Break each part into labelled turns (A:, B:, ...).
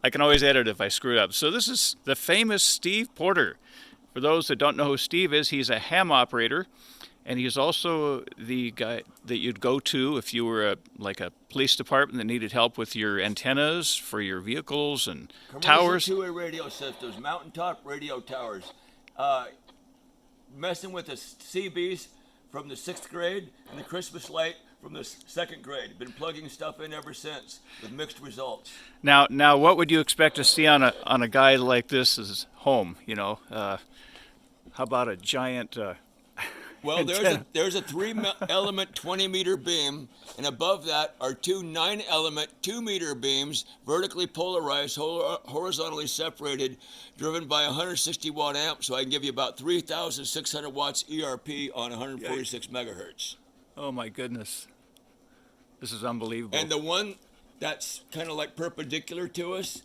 A: I can always edit if I screw up. So this is the famous Steve Porter. For those that don't know who Steve is, he's a ham operator, and he's also the guy that you'd go to if you were like a police department that needed help with your antennas for your vehicles and
B: Commercial
A: towers.
B: two-way radio systems, mountaintop radio towers. Uh, Messing with the CBs from the 6th grade and the Christmas light from the 2nd grade. Been plugging stuff in ever since with mixed results.
A: Now, what would you expect to see on a guy like this as home? How about a giant?
B: Well, there's a 3-element 20-meter beam, and above that are two 9-element 2-meter beams, vertically polarized, horizontally separated, driven by 160-watt amp, so I can give you about 3,600 watts ERP on 146 megahertz.
A: Oh my goodness, this is unbelievable.
B: And the one that's kind of like perpendicular to us,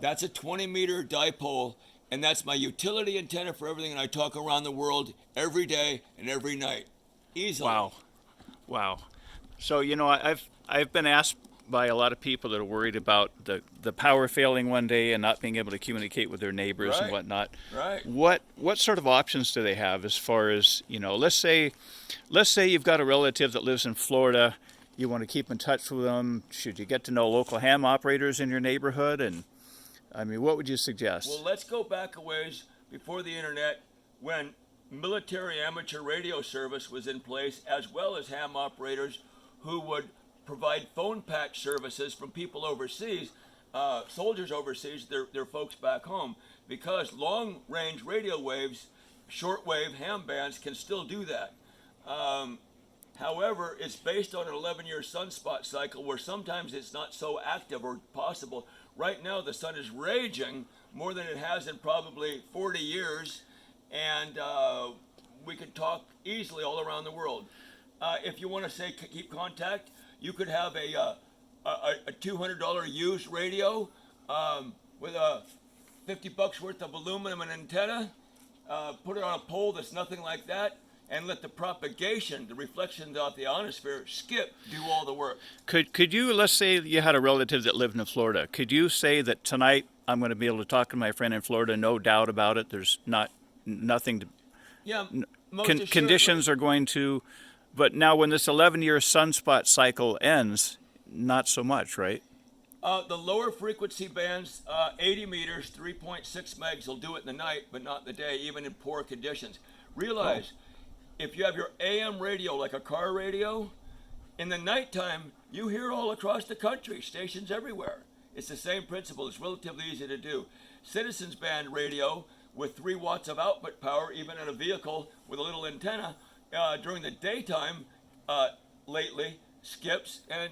B: that's a 20-meter dipole. And that's my utility antenna for everything, and I talk around the world every day and every night, easily.
A: Wow. So I've been asked by a lot of people that are worried about the power failing one day and not being able to communicate with their neighbors and whatnot.
B: Right.
A: What sort of options do they have as far as let's say you've got a relative that lives in Florida, you want to keep in touch with them. Should you get to know local ham operators in your neighborhood? And I mean, what would you suggest?
B: Well, let's go back a ways before the internet, when military amateur radio service was in place, as well as ham operators who would provide phone patch services from people overseas, soldiers overseas, their folks back home, because long-range radio waves, shortwave ham bands can still do that. However, it's based on an 11-year sunspot cycle where sometimes it's not so active or possible. Right now, the sun is raging more than it has in probably 40 years, and we could talk easily all around the world. If you want to say keep contact, you could have a $200 used radio with a $50 worth of aluminum and antenna, put it on a pole that's nothing like that, and let the propagation, the reflection off the ionosphere, do all the work.
A: Could you, let's say you had a relative that lived in Florida, could you say that tonight I'm going to be able to talk to my friend in Florida, no doubt about it, there's nothing to...
B: Yeah,
A: conditions are going to... But now when this 11-year sunspot cycle ends, not so much, right?
B: The lower frequency bands, 80 meters, 3.6 megs, will do it in the night, but not in the day, even in poor conditions. Realize... If you have your AM radio, like a car radio, in the nighttime, you hear all across the country, stations everywhere. It's the same principle. It's relatively easy to do. Citizens band radio with 3 watts of output power, even in a vehicle with a little antenna, during the daytime, lately, skips. And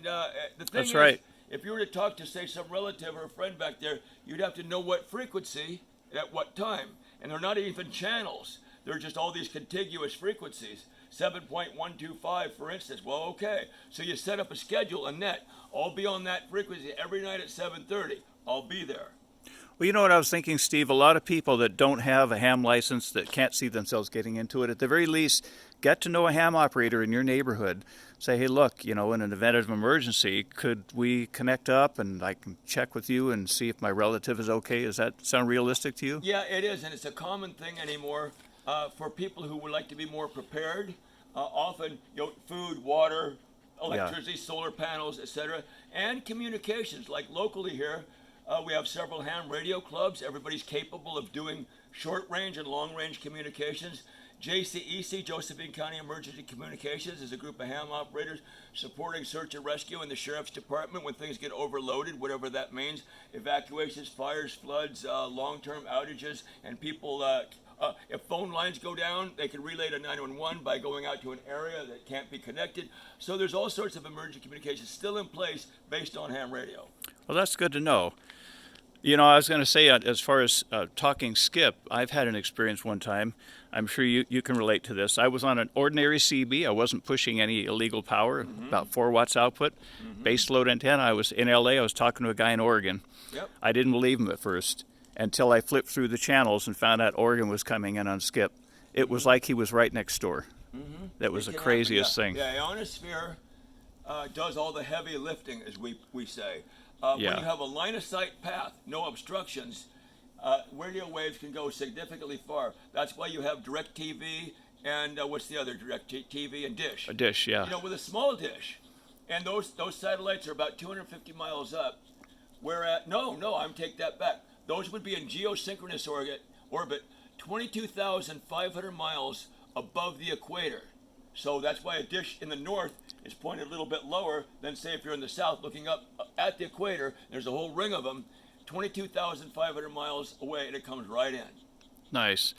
B: the thing is, if you were to talk to, say, some relative or a friend back there, you'd have to know what frequency at what time. And they're not even channels. They're just all these contiguous frequencies, 7.125, for instance. Well, okay. So you set up a schedule, a net. I'll be on that frequency every night at 7:30. I'll be there.
A: Well, you know what I was thinking, Steve? A lot of people that don't have a ham license, that can't see themselves getting into it, at the very least, get to know a ham operator in your neighborhood. Say, hey, look, in an event of emergency, could we connect up and I can check with you and see if my relative is okay? Does that sound realistic to you?
B: Yeah, it is, and it's a common thing anymore. For people who would like to be more prepared, often food, water, electricity, solar panels, etc., and communications. Like locally here, we have several ham radio clubs. Everybody's capable of doing short-range and long-range communications. JCEC, Josephine County Emergency Communications, is a group of ham operators supporting search and rescue in the Sheriff's Department when things get overloaded, whatever that means. Evacuations, fires, floods, long-term outages, and people... if phone lines go down, they can relay to 911 by going out to an area that can't be connected. So there's all sorts of emergency communications still in place based on ham radio.
A: Well, that's good to know. I was going to say, as far as talking skip, I've had an experience one time. I'm sure you can relate to this. I was on an ordinary CB. I wasn't pushing any illegal power, about 4 watts output, base load antenna. I was in LA. I was talking to a guy in Oregon.
B: Yep.
A: I didn't believe him at first, until I flipped through the channels and found out Oregon was coming in on skip. It was like he was right next door. That was the craziest thing.
B: Yeah, ionosphere does all the heavy lifting, as we say. When
A: Yeah.
B: you have a line of sight path, no obstructions, radio waves can go significantly far. That's why you have direct TV and what's the other direct TV and dish.
A: A dish, yeah.
B: You know, with a small dish, and those satellites are about 250 miles up. I'm take that back. Those would be in geosynchronous orbit 22,500 miles above the equator. So that's why a dish in the north is pointed a little bit lower than, say, if you're in the south looking up at the equator. There's a whole ring of them, 22,500 miles away, and it comes right in.
A: Nice.